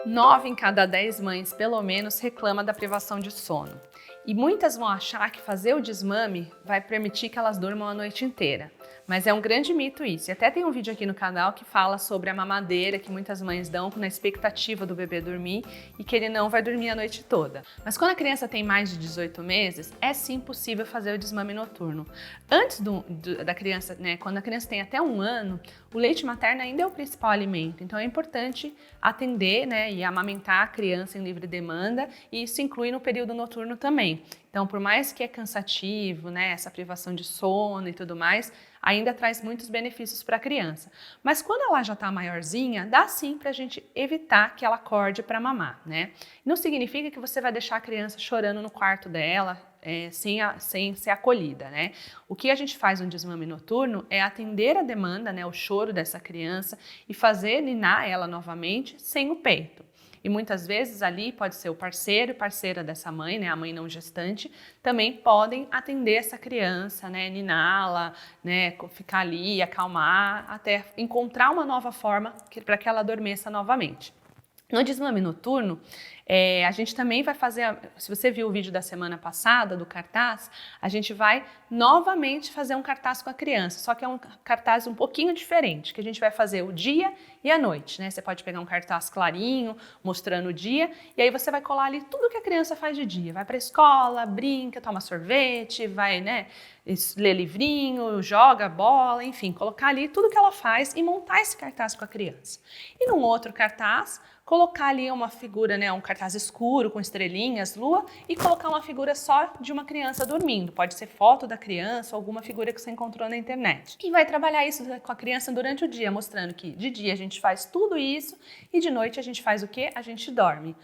9 em cada 10 mães, pelo menos, reclama da privação de sono. E muitas vão achar que fazer o desmame vai permitir que elas durmam a noite inteira. Mas é um grande mito isso. E até tem um vídeo aqui no canal que fala sobre a mamadeira que muitas mães dão na expectativa do bebê dormir e que ele não vai dormir a noite toda. Mas quando a criança tem mais de 18 meses, é sim possível fazer o desmame noturno. Antes da criança, quando a criança tem até 1 ano, o leite materno ainda é o principal alimento. Então é importante atender, e amamentar a criança em livre demanda, e isso inclui no período noturno também. Então, por mais que é cansativo, essa privação de sono e tudo mais, ainda traz muitos benefícios para a criança. Mas quando ela já está maiorzinha, dá sim para a gente evitar que ela acorde para mamar, Não significa que você vai deixar a criança chorando no quarto dela, sem ser acolhida, O que a gente faz no desmame noturno é atender a demanda, o choro dessa criança e fazer ninar ela novamente sem o peito. E muitas vezes ali pode ser o parceiro e parceira dessa mãe, a mãe não gestante, também podem atender essa criança, niná-la, ficar ali, acalmar, até encontrar uma nova forma para que ela adormeça novamente. No desmame noturno, a gente também vai fazer, se você viu o vídeo da semana passada, do cartaz, a gente vai novamente fazer um cartaz com a criança, só que é um cartaz um pouquinho diferente, que a gente vai fazer o dia e a noite, Você pode pegar um cartaz clarinho, mostrando o dia, e aí você vai colar ali tudo que a criança faz de dia. Vai para a escola, brinca, toma sorvete, vai, lê livrinho, joga bola, enfim, colocar ali tudo que ela faz e montar esse cartaz com a criança. E num outro cartaz, colocar ali uma figura, um cartaz escuro com estrelinhas, lua, e colocar uma figura só de uma criança dormindo. Pode ser foto da criança ou alguma figura que você encontrou na internet. E vai trabalhar isso com a criança durante o dia, mostrando que de dia a gente faz tudo isso e de noite a gente faz o quê? A gente dorme,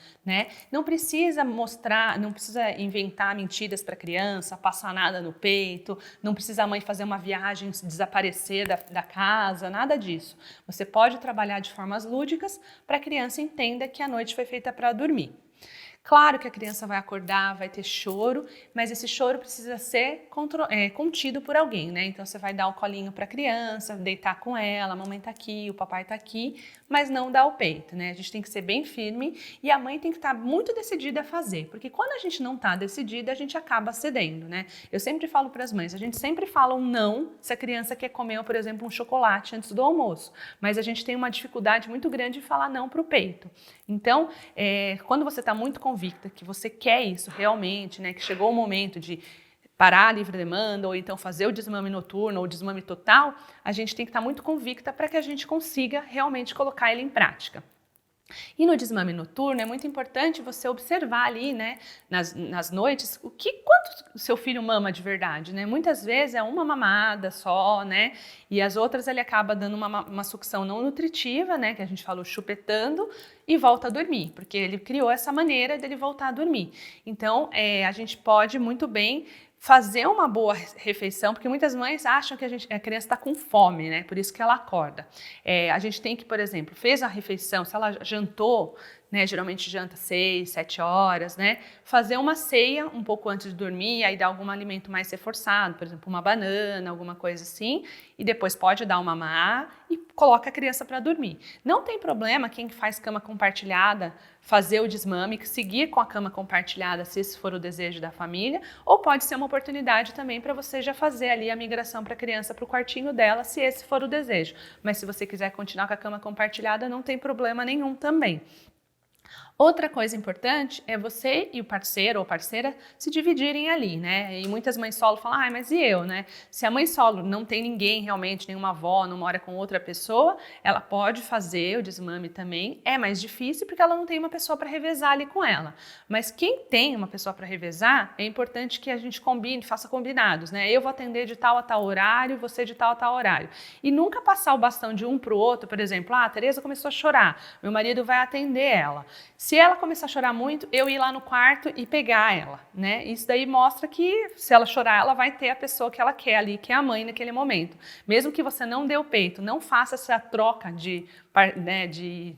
Não precisa mostrar, não precisa inventar mentiras para a criança, passar nada no peito, não precisa a mãe fazer uma viagem, desaparecer da casa, nada disso. Você pode trabalhar de formas lúdicas para a criança entenda que a noite foi feita para dormir. Claro que a criança vai acordar, vai ter choro, mas esse choro precisa ser contido por alguém, Então você vai dar o colinho para a criança, deitar com ela, a mamãe tá aqui, o papai tá aqui, mas não dar o peito, A gente tem que ser bem firme e a mãe tem que estar muito decidida a fazer, porque quando a gente não tá decidida, a gente acaba cedendo, Eu sempre falo para as mães, a gente sempre fala um não se a criança quer comer, por exemplo, um chocolate antes do almoço, mas a gente tem uma dificuldade muito grande de falar não para o peito. Então, quando você está muito convicta que você quer isso realmente, que chegou o momento de parar a livre demanda ou então fazer o desmame noturno ou o desmame total, a gente tem que estar muito convicta para que a gente consiga realmente colocar ele em prática. E no desmame noturno é muito importante você observar ali, nas noites, quanto o seu filho mama de verdade, Muitas vezes é uma mamada só, E as outras ele acaba dando uma sucção não nutritiva, que a gente falou chupetando, e volta a dormir, porque ele criou essa maneira dele voltar a dormir. Então, a gente pode muito bem fazer uma boa refeição, porque muitas mães acham que a criança está com fome, por isso que ela acorda. A gente tem que, por exemplo, fez a refeição, se ela jantou, geralmente janta 6, 7 horas, fazer uma ceia um pouco antes de dormir, aí dar algum alimento mais reforçado, por exemplo, uma banana, alguma coisa assim, e depois pode dar uma mamá e coloca a criança para dormir. Não tem problema quem faz cama compartilhada fazer o desmame, seguir com a cama compartilhada, se esse for o desejo da família, ou pode ser uma oportunidade também para você já fazer ali a migração para a criança para o quartinho dela, se esse for o desejo. Mas se você quiser continuar com a cama compartilhada, não tem problema nenhum também. Outra coisa importante é você e o parceiro ou parceira se dividirem ali, E muitas mães solo falam, mas e eu, Se a mãe solo não tem ninguém realmente, nenhuma avó, não mora com outra pessoa, ela pode fazer o desmame também. É mais difícil porque ela não tem uma pessoa para revezar ali com ela. Mas quem tem uma pessoa para revezar, é importante que a gente combine, faça combinados, Eu vou atender de tal a tal horário, você de tal a tal horário. E nunca passar o bastão de um para o outro, por exemplo, a Tereza começou a chorar, meu marido vai atender ela. Se ela começar a chorar muito, eu ir lá no quarto e pegar ela, Isso daí mostra que se ela chorar, ela vai ter a pessoa que ela quer ali, que é a mãe naquele momento. Mesmo que você não dê o peito, não faça essa troca de né, de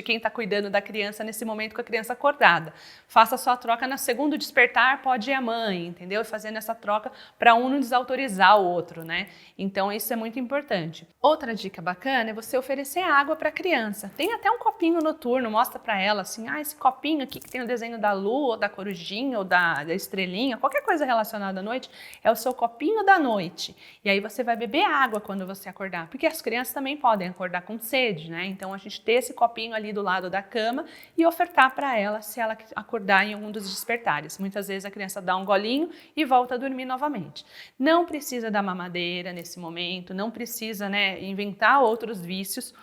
quem está cuidando da criança nesse momento com a criança acordada. Faça a sua troca no segundo despertar, pode ir a mãe, entendeu? Fazendo essa troca para um não desautorizar o outro, né? Então isso é muito importante. Outra dica bacana é você oferecer água para a criança. Tem até um copinho noturno, mostra para ela assim, esse copinho aqui que tem o desenho da lua, ou da corujinha, ou da estrelinha, qualquer coisa relacionada à noite, é o seu copinho da noite. E aí você vai beber água quando você acordar, porque as crianças também podem acordar com sede, né? Então a gente ter esse copinho ali do lado da cama e ofertar para ela se ela acordar em algum dos despertares. Muitas vezes a criança dá um golinho e volta a dormir novamente. Não precisa dar mamadeira nesse momento, não precisa, né, inventar outros vícios,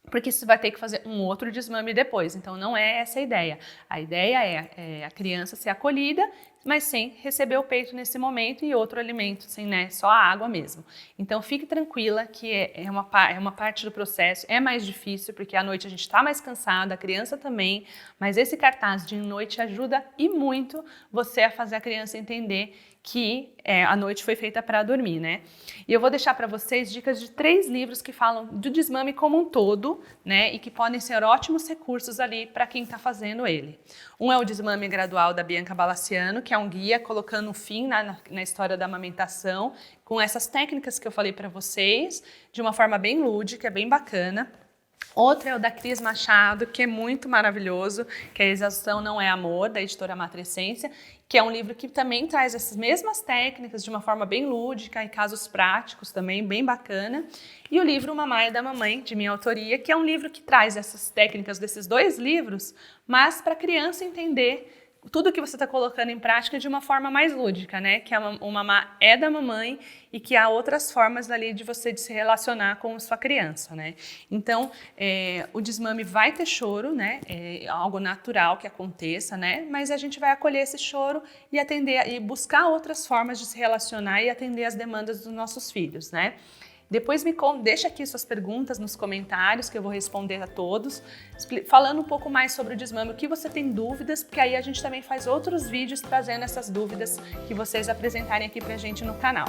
porque você vai ter que fazer um outro desmame depois. Então não é essa a ideia. A ideia é a criança ser acolhida, mas sem receber o peito nesse momento e outro alimento, sem, né, só a água mesmo. Então fique tranquila que é uma parte do processo, é mais difícil, porque à noite a gente está mais cansada, a criança também, mas esse cartaz de noite ajuda e muito você a fazer a criança entender que a noite foi feita para dormir, né? E eu vou deixar para vocês dicas de 3 livros que falam do desmame como um todo, né? E que podem ser ótimos recursos ali para quem está fazendo ele. Um é o Desmame Gradual da Bianca Balaciano, que é um guia colocando fim na história da amamentação, com essas técnicas que eu falei para vocês, de uma forma bem lúdica, bem bacana. Outro é o da Cris Machado, que é muito maravilhoso, que é A Exaustão Não é Amor, da editora Matrescência, que é um livro que também traz essas mesmas técnicas de uma forma bem lúdica e casos práticos também, bem bacana. E o livro Mamãe é da Mamãe, de minha autoria, que é um livro que traz essas técnicas desses 2 livros, mas para a criança entender tudo que você está colocando em prática de uma forma mais lúdica, né? Que o mamá é da mamãe e que há outras formas ali de você se relacionar com a sua criança, né? Então, o desmame vai ter choro, né? É algo natural que aconteça, né? Mas a gente vai acolher esse choro e atender e buscar outras formas de se relacionar e atender as demandas dos nossos filhos, né? Depois deixa aqui suas perguntas nos comentários que eu vou responder a todos, falando um pouco mais sobre o desmame, o que você tem dúvidas, porque aí a gente também faz outros vídeos trazendo essas dúvidas que vocês apresentarem aqui pra gente no canal.